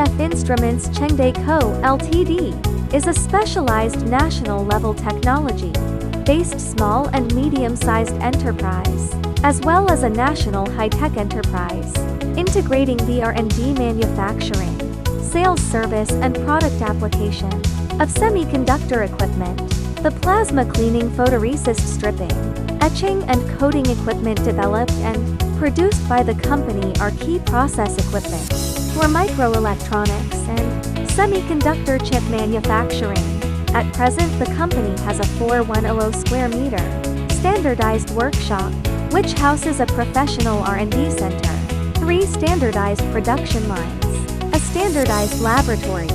CIF Instruments Chengde Co., Ltd. is a specialized national-level technology-based small and medium-sized enterprise, as well as a national high-tech enterprise, integrating the R&D manufacturing, sales service and product application of semiconductor equipment. The plasma cleaning, photoresist stripping, etching and coating equipment developed and produced by the company are key process equipment for microelectronics and semiconductor chip manufacturing. At present, the company has a 4,100 square meter standardized workshop, which houses a professional R&D center, 3 standardized production lines, a standardized laboratory,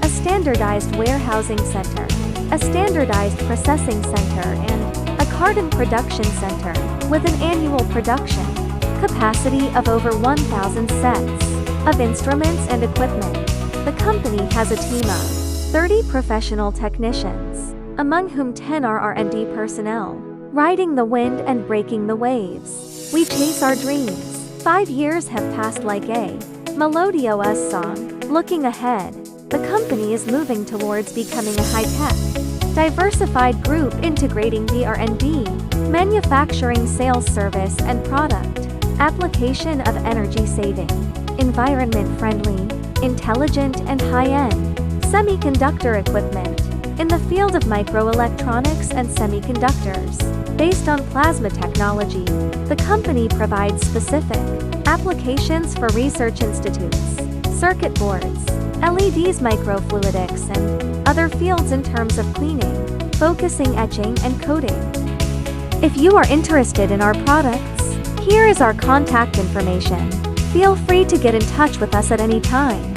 a standardized warehousing center, a standardized processing center, and a carton production center, with an annual production capacity of over 1,000 sets of instruments and equipment. The company has a team of 30 professional technicians, among whom 10 are R&D personnel, riding the wind and breaking the waves. We chase our dreams. 5 years have passed like a melodious song. Looking ahead, the company is moving towards becoming a high-tech, diversified group integrating the R&D, manufacturing, sales service and product application of energy-saving, environment-friendly, intelligent and high-end semiconductor equipment in the field of microelectronics and semiconductors. Based on plasma technology, the company provides specific applications for research institutes, circuit boards, LEDs, microfluidics, and other fields in terms of cleaning, focusing, etching, and coating. If you are interested in our products, here is our contact information. Feel free to get in touch with us at any time.